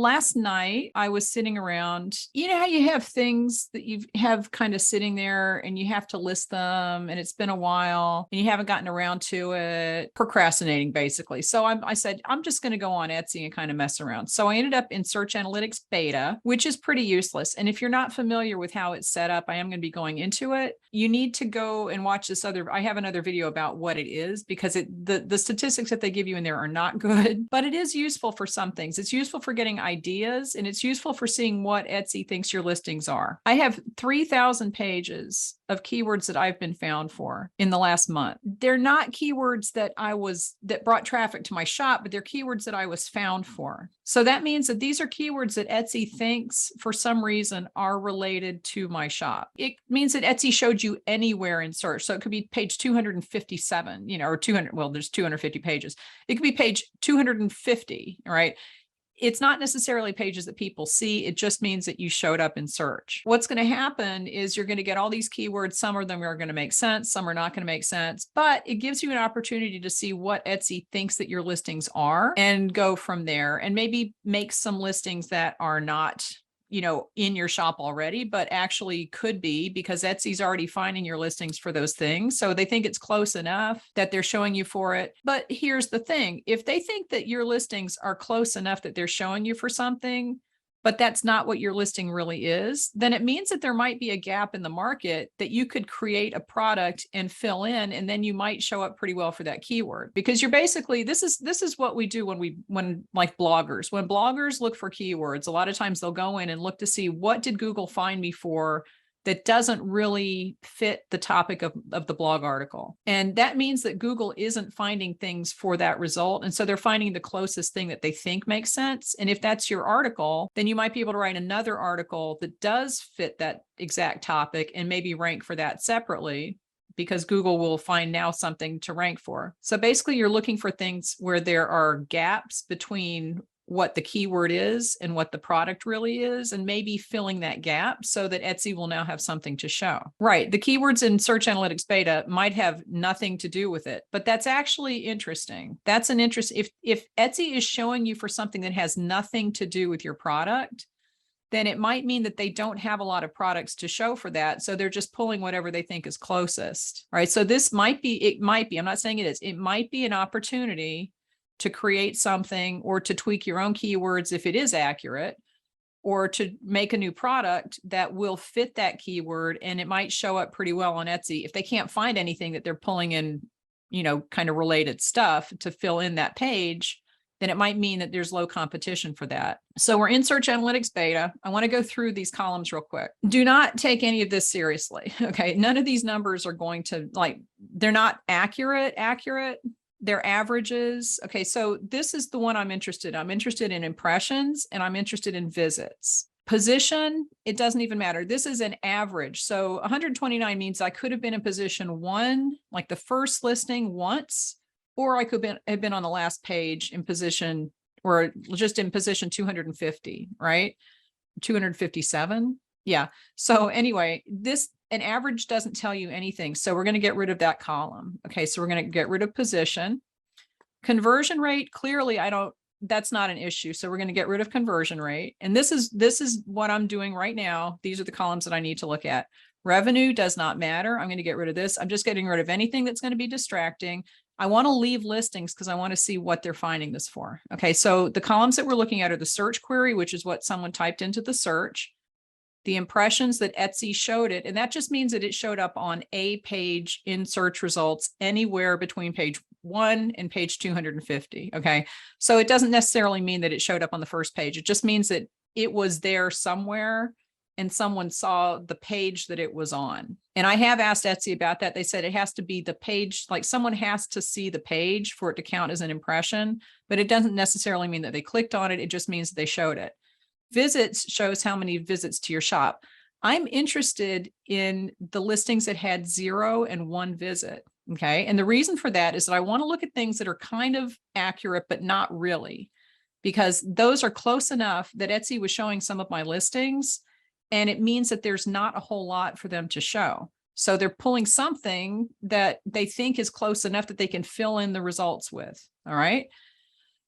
last night I was sitting around, you know how you have things that you have kind of sitting there and you have to list them and it's been a while and you haven't gotten around to it, procrastinating basically. So I said, I'm just going to go on Etsy and kind of mess around. So I ended up in search analytics beta, which is pretty useless. And if you're not familiar with how it's set up, I am going to be going into it. You need to go and watch this I have another video about what it is, because the statistics that they give you in there are not good, but it is useful for some things. It's useful for getting ideas, and it's useful for seeing what Etsy thinks your listings are. I have 3,000 pages of keywords that I've been found for in the last month. They're not keywords that brought traffic to my shop, but they're keywords that I was found for. So that means that these are keywords that Etsy thinks for some reason are related to my shop. It means that Etsy showed you anywhere in search. So it could be page 257, or 200, well, there's 250 pages. It could be page 250, right? It's not necessarily pages that people see. It just means that you showed up in search. What's going to happen is you're going to get all these keywords. Some of them are going to make sense. Some are not going to make sense, but it gives you an opportunity to see what Etsy thinks that your listings are and go from there, and maybe make some listings that are not in your shop already, but actually could be, because Etsy's already finding your listings for those things. So they think it's close enough that they're showing you for it. But here's the thing. If they think that your listings are close enough that they're showing you for something, but that's not what your listing really is, then it means that there might be a gap in the market that you could create a product and fill in, and then you might show up pretty well for that keyword. Because you're basically, this is what we do when like bloggers, when bloggers look for keywords, a lot of times they'll go in and look to see, what did Google find me for that doesn't really fit the topic of the blog article. And that means that Google isn't finding things for that result. And so they're finding the closest thing that they think makes sense. And if that's your article, then you might be able to write another article that does fit that exact topic and maybe rank for that separately, because Google will find now something to rank for. So basically you're looking for things where there are gaps between what the keyword is and what the product really is, and maybe filling that gap so that Etsy will now have something to show. Right. The keywords in Search Analytics Beta might have nothing to do with it, but that's actually interesting. That's an interest. If Etsy is showing you for something that has nothing to do with your product, then it might mean that they don't have a lot of products to show for that. So they're just pulling whatever they think is closest. Right. So this might be, I'm not saying it is, it might be an opportunity to create something, or to tweak your own keywords if it is accurate, or to make a new product that will fit that keyword, and it might show up pretty well on Etsy. If they can't find anything that they're pulling in, kind of related stuff to fill in that page, then it might mean that there's low competition for that. So we're in Search Analytics Beta. I want to go through these columns real quick. Do not take any of this seriously. Okay. None of these numbers are going to, they're not accurate. They're averages. Okay, so this is the one I'm interested in. I'm interested in impressions, and I'm interested in visits. Position, it doesn't even matter. This is an average. So 129 means I could have been in position 1, like the first listing once, or I could have been on the last page in position, or just in position 250, right? 257. Yeah. So anyway, an average doesn't tell you anything. So we're going to get rid of that column. Okay. So we're going to get rid of position. Conversion rate, clearly that's not an issue. So we're going to get rid of conversion rate. And this is what I'm doing right now. These are the columns that I need to look at. Revenue does not matter. I'm going to get rid of this. I'm just getting rid of anything that's going to be distracting. I want to leave listings because I want to see what they're finding this for. Okay. So the columns that we're looking at are the search query, which is what someone typed into the search. The impressions that Etsy showed it, and that just means that it showed up on a page in search results anywhere between page 1 and page 250. Okay. So it doesn't necessarily mean that it showed up on the first page. It just means that it was there somewhere and someone saw the page that it was on. And I have asked Etsy about that. They said it has to be the page, like someone has to see the page for it to count as an impression, but it doesn't necessarily mean that they clicked on it. It just means that they showed it. Visits shows how many visits to your shop. I'm interested in the listings that had 0 and 1 visit. Okay. And the reason for that is that I want to look at things that are kind of accurate, but not really, because those are close enough that Etsy was showing some of my listings, and it means that there's not a whole lot for them to show. So they're pulling something that they think is close enough that they can fill in the results with. All right.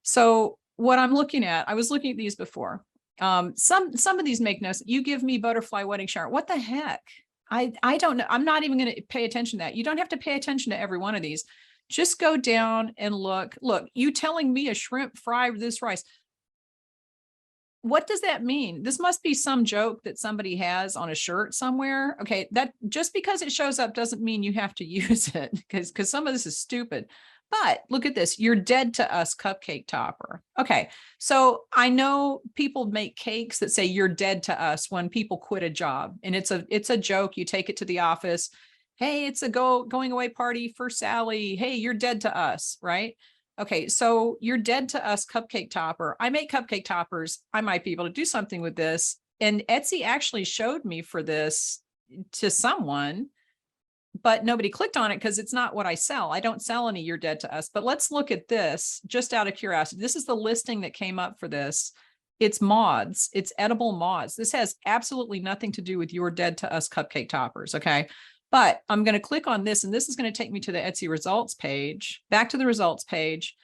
So what I'm looking at, I was looking at these before. Some of these make no sense. You give me butterfly wedding shower. What the heck? I don't know. I'm not even going to pay attention to that. You don't have to pay attention to every one of these. Just go down and look. Look, you telling me a shrimp fry with this rice. What does that mean? This must be some joke that somebody has on a shirt somewhere. Okay, that just because it shows up doesn't mean you have to use it, because some of this is stupid. But look at this. You're dead to us cupcake topper. Okay, so I know people make cakes that say you're dead to us when people quit a job, and it's a joke. You take it to the office. Hey, it's a going away party for Sally. Hey, you're dead to us, right? Okay, so you're dead to us cupcake topper. I make cupcake toppers. I might be able to do something with this. And Etsy actually showed me for this to someone, but nobody clicked on it because it's not what I sell. I don't sell any you're dead to us. But let's look at this just out of curiosity. This is the listing that came up for this. It's mods. It's edible mods. This has absolutely nothing to do with you're dead to us cupcake toppers. Okay. But I'm going to click on this, and this is going to take me to the Etsy results page, back to the results page.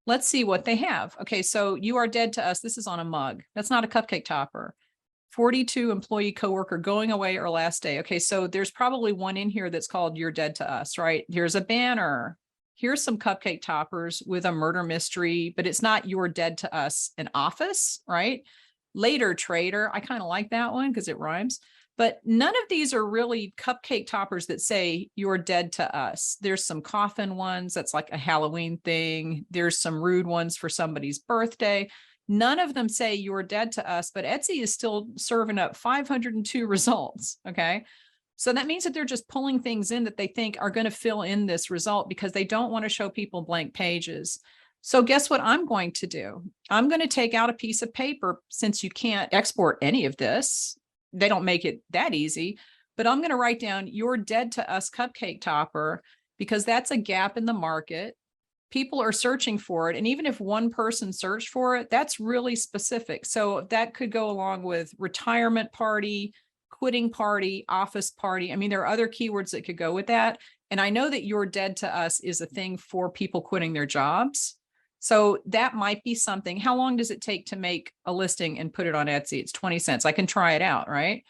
Let's see what they have. Okay, so you are dead to us. This is on a mug. That's not a cupcake topper. 42 employee coworker going away or last day. Okay, so there's probably one in here that's called you're dead to us, right? Here's a banner. Here's some cupcake toppers with a murder mystery, but it's not you're dead to us, an office, right? Later trader. I kind of like that one because it rhymes. But none of these are really cupcake toppers that say you're dead to us. There's some coffin ones. That's like a Halloween thing. There's some rude ones for somebody's birthday. None of them say you're dead to us, but Etsy is still serving up 502 results. Okay. So that means that they're just pulling things in that they think are going to fill in this result because they don't want to show people blank pages. So guess what I'm going to do? I'm going to take out a piece of paper, since you can't export any of this. They don't make it that easy, but I'm going to write down you're dead to us cupcake topper, because that's a gap in the market. People are searching for it. And even if one person searched for it, that's really specific. So that could go along with retirement party, quitting party, office party. I mean, there are other keywords that could go with that. And I know that you're dead to us is a thing for people quitting their jobs. So that might be something. How long does it take to make a listing and put it on Etsy? It's 20 cents. I can try it out, right?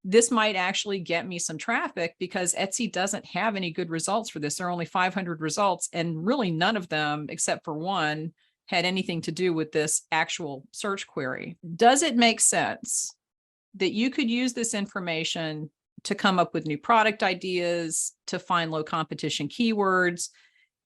This might actually get me some traffic because Etsy doesn't have any good results for this. There are only 500 results, and really none of them, except for one, had anything to do with this actual search query. Does it make sense that you could use this information to come up with new product ideas, to find low competition keywords,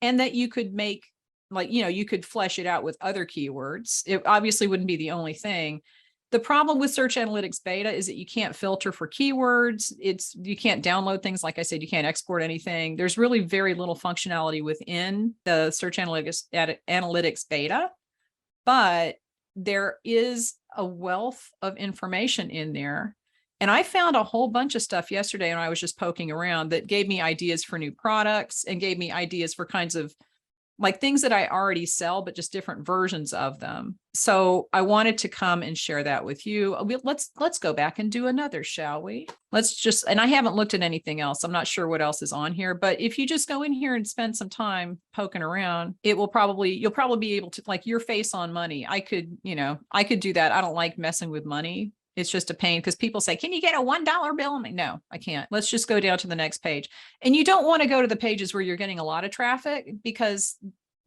and that you could make, like, you could flesh it out with other keywords? It obviously wouldn't be the only thing. The problem with Search Analytics Beta is that you can't filter for keywords. You can't download things. Like I said, you can't export anything. There's really very little functionality within the Search Analytics Beta, but there is a wealth of information in there. And I found a whole bunch of stuff yesterday, and I was just poking around, that gave me ideas for new products and gave me ideas for kinds of like things that I already sell, but just different versions of them. So I wanted to come and share that with you. Let's go back and do another, shall we? And I haven't looked at anything else. I'm not sure what else is on here, but if you just go in here and spend some time poking around, you'll probably be able to, like, your face on money. I could do that. I don't like messing with money. It's just a pain because people say, can you get a $1 bill? I'm like, no, I can't. Let's just go down to the next page. And you don't want to go to the pages where you're getting a lot of traffic, because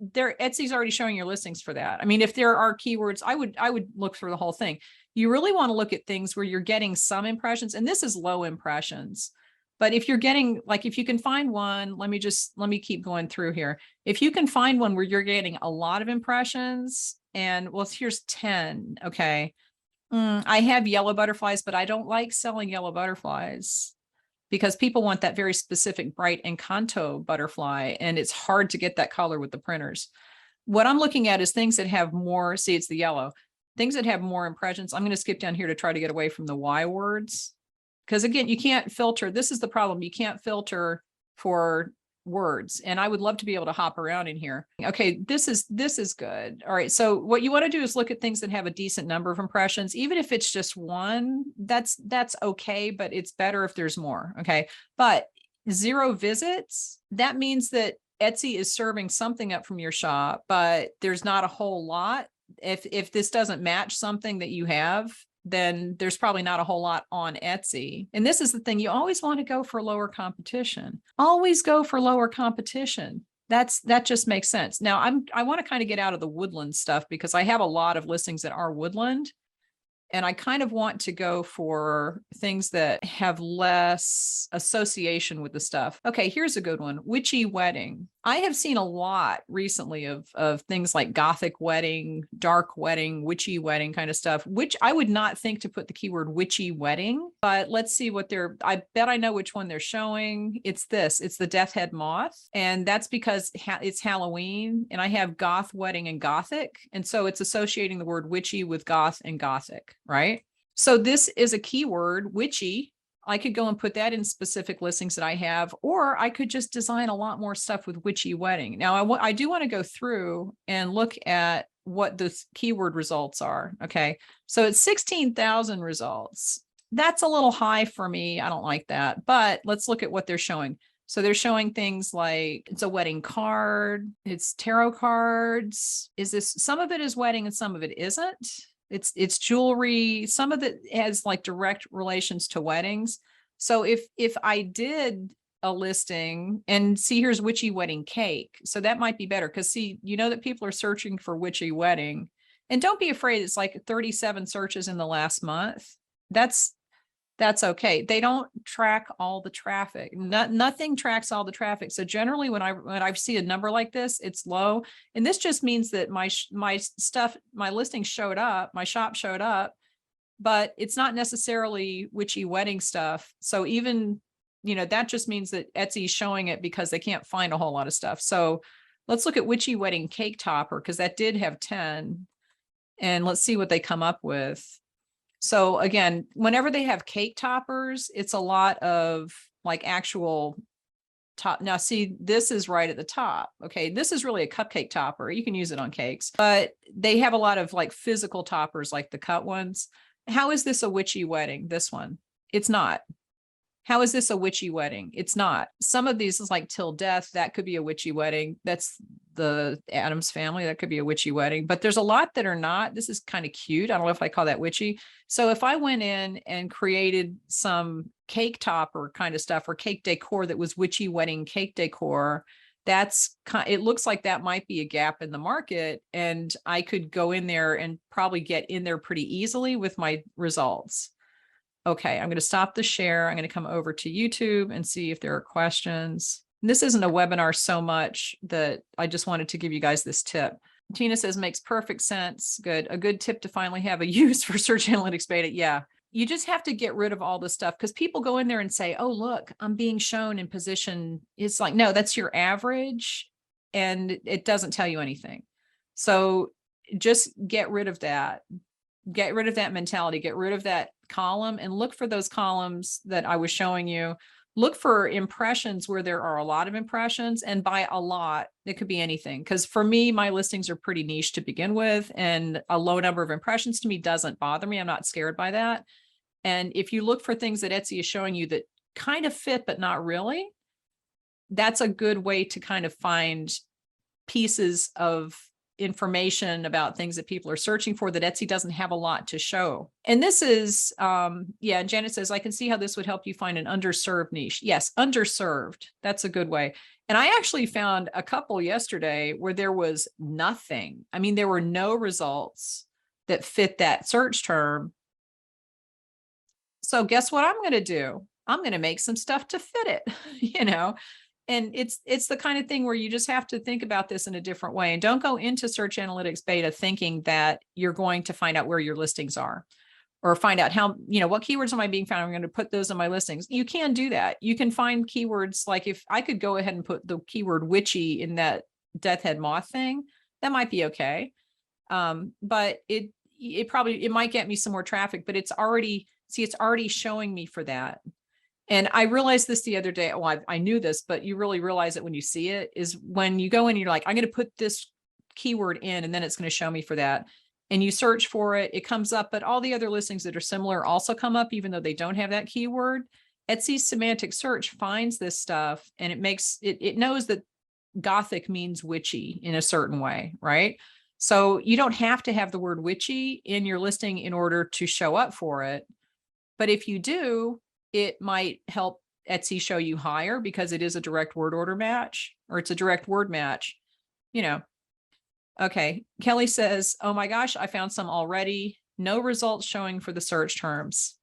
Etsy's already showing your listings for that. I mean, if there are keywords, I would look through the whole thing. You really want to look at things where you're getting some impressions, and this is low impressions. But if you're getting, like, if you can find one, let me keep going through here. If you can find one where you're getting a lot of impressions, and well, here's 10. Okay. I have yellow butterflies, but I don't like selling yellow butterflies because people want that very specific bright Encanto butterfly, and it's hard to get that color with the printers. What I'm looking at is things that have more, see, it's the yellow, things that have more impressions. I'm going to skip down here to try to get away from the Y words, because again, you can't filter. This is the problem. You can't filter for words, and I would love to be able to hop around in here. Okay, this is good. All right, so what you want to do is look at things that have a decent number of impressions. Even if it's just one, that's okay, but it's better if there's more. Okay, but 0 visits, that means that Etsy is serving something up from your shop, but there's not a whole lot. if this doesn't match something that you have, then there's probably not a whole lot on Etsy. And this is the thing, you always want to go for lower competition. Always go for lower competition. That just makes sense. Now I want to kind of get out of the woodland stuff because I have a lot of listings that are woodland. And I kind of want to go for things that have less association with the stuff. Okay, here's a good one. Witchy wedding. I have seen a lot recently of things like gothic wedding, dark wedding, witchy wedding kind of stuff, which I would not think to put the keyword witchy wedding, but let's see what I bet I know which one they're showing. It's the death head moth. And that's because it's Halloween and I have goth wedding and gothic. And so it's associating the word witchy with goth and gothic, right? So this is a keyword, witchy. I could go and put that in specific listings that I have, or I could just design a lot more stuff with witchy wedding. Now, I do want to go through and look at what the keyword results are. Okay, so it's 16,000 results. That's a little high for me. I don't like that, but let's look at what they're showing. So they're showing things like it's a wedding card, it's tarot cards. Some of it is wedding and some of it isn't. It's jewelry. Some of it has like direct relations to weddings. So if I did a listing and see, here's witchy wedding cake. So that might be better because see, you know that people are searching for witchy wedding, and don't be afraid. It's like 37 searches in the last month. That's okay. They don't track all the traffic. Nothing tracks all the traffic. So generally when I see a number like this, it's low. And this just means that my listing showed up, my shop showed up, but it's not necessarily witchy wedding stuff. So even, that just means that Etsy's showing it because they can't find a whole lot of stuff. So let's look at witchy wedding cake topper because that did have 10. And let's see what they come up with. So again, whenever they have cake toppers, it's a lot of like actual top. Now see, this is right at the top. Okay, this is really a cupcake topper. You can use it on cakes, but they have a lot of like physical toppers, like the cut ones. How is this a witchy wedding? This one, it's not. How is this a witchy wedding? It's not. Some of these is like till death. That could be a witchy wedding. That's the Addams family. That could be a witchy wedding, but there's a lot that are not. This is kind of cute. I don't know if I call that witchy. So if I went in and created some cake topper kind of stuff or cake decor that was witchy wedding cake decor, it looks like that might be a gap in the market. And I could go in there and probably get in there pretty easily with my results. Okay, I'm going to stop the share. I'm going to come over to YouTube and see if there are questions. And this isn't a webinar so much that I just wanted to give you guys this tip. Tina says, makes perfect sense. Good. A good tip to finally have a use for search analytics beta. Yeah, you just have to get rid of all this stuff because people go in there and say, oh, look, I'm being shown in position. It's like, no, that's your average and it doesn't tell you anything. So just get rid of that. Get rid of that mentality, get rid of that column and look for those columns that I was showing you. Look for impressions where there are a lot of impressions, and by a lot, it could be anything. Because for me, my listings are pretty niche to begin with, and a low number of impressions to me doesn't bother me. I'm not scared by that. And if you look for things that Etsy is showing you that kind of fit, but not really, that's a good way to kind of find pieces of information about things that people are searching for that Etsy doesn't have a lot to show. And this is, yeah, Janet says, I can see how this would help you find an underserved niche. Yes, underserved. That's a good way. And I actually found a couple yesterday where there was nothing. I mean, there were no results that fit that search term. So guess what I'm going to do? I'm going to make some stuff to fit it, And it's the kind of thing where you just have to think about this in a different way. And don't go into search analytics beta thinking that you're going to find out where your listings are or find out how, what keywords am I being found? I'm going to put those in my listings. You can do that. You can find keywords. Like if I could go ahead and put the keyword witchy in that death head moth thing, that might be okay. But it might get me some more traffic, but it's already showing me for that. And I realized this the other day. Well, I knew this, but you really realize it when you see it, is when you go in and you're like, I'm going to put this keyword in, and then it's going to show me for that. And you search for it, it comes up, but all the other listings that are similar also come up, even though they don't have that keyword. Etsy's semantic search finds this stuff, and it knows that Gothic means witchy in a certain way, right? So you don't have to have the word witchy in your listing in order to show up for it. But if you do, it might help Etsy show you higher because it is a direct word order match, or it's a direct word match, you know. Okay. Kelly says, oh my gosh, I found some already. No results showing for the search terms.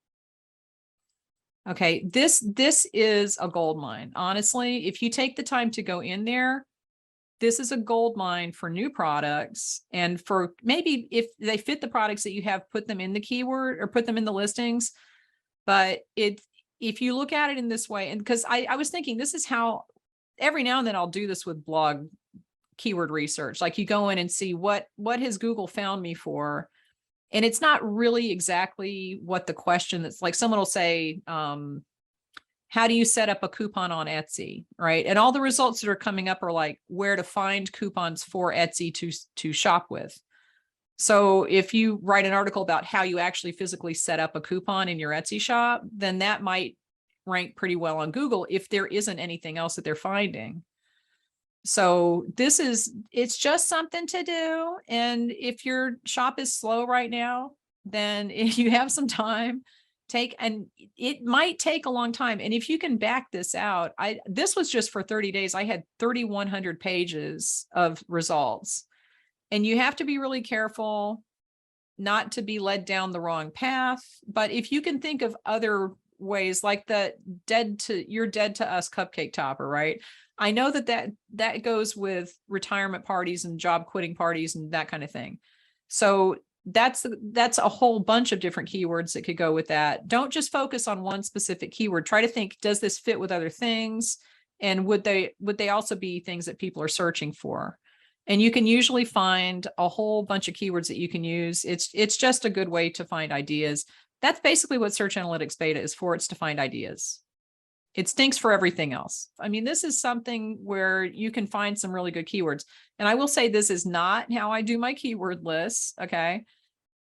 Okay. This is a gold mine. Honestly, if you take the time to go in there, this is a gold mine for new products, and for maybe if they fit the products that you have, put them in the keyword or put them in the listings. But if you look at it in this way, and because I was thinking this is how every now and then I'll do this with blog keyword research. Like you go in and see what has Google found me for, and it's not really exactly what the question that's like. Someone will say, how do you set up a coupon on Etsy, right? And all the results that are coming up are like where to find coupons for Etsy to shop with. So if you write an article about how you actually physically set up a coupon in your Etsy shop, then that might rank pretty well on Google if there isn't anything else that they're finding. So it's just something to do. And if your shop is slow right now, then if you have some time, and it might take a long time. And if you can back this out, this was just for 30 days. I had 3,100 pages of results, and you have to be really careful not to be led down the wrong path. But if you can think of other ways, like the you're dead to us cupcake topper, right? I know that goes with retirement parties and job quitting parties and that kind of thing. So that's a whole bunch of different keywords that could go with that. Don't just focus on one specific keyword. Try to think, does this fit with other things? And would they also be things that people are searching for? And you can usually find a whole bunch of keywords that you can use. It's just a good way to find ideas. That's basically what Search Analytics Beta is for. It's to find ideas. It stinks for everything else. I mean, this is something where you can find some really good keywords. And I will say this is not how I do my keyword lists, okay?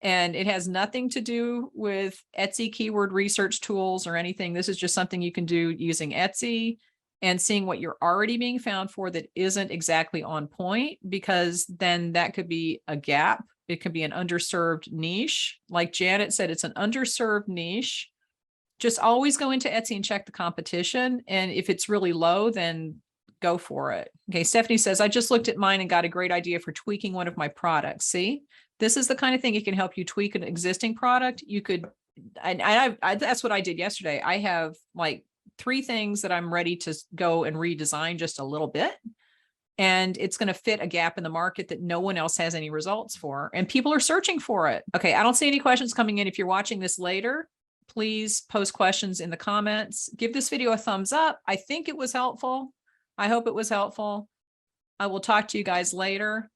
And it has nothing to do with Etsy keyword research tools or anything. This is just something you can do using Etsy and seeing what you're already being found for that isn't exactly on point, because then that could be a gap. It could be an underserved niche. Like Janet said, it's an underserved niche. Just always go into Etsy and check the competition. And if it's really low, then go for it. Okay. Stephanie says, I just looked at mine and got a great idea for tweaking one of my products. See, this is the kind of thing it can help you tweak an existing product. You could, and that's what I did yesterday. I have like 3 things that I'm ready to go and redesign just a little bit. And it's going to fit a gap in the market that no one else has any results for. And people are searching for it. Okay. I don't see any questions coming in. If you're watching this later, please post questions in the comments. Give this video a thumbs up. I think it was helpful. I hope it was helpful. I will talk to you guys later.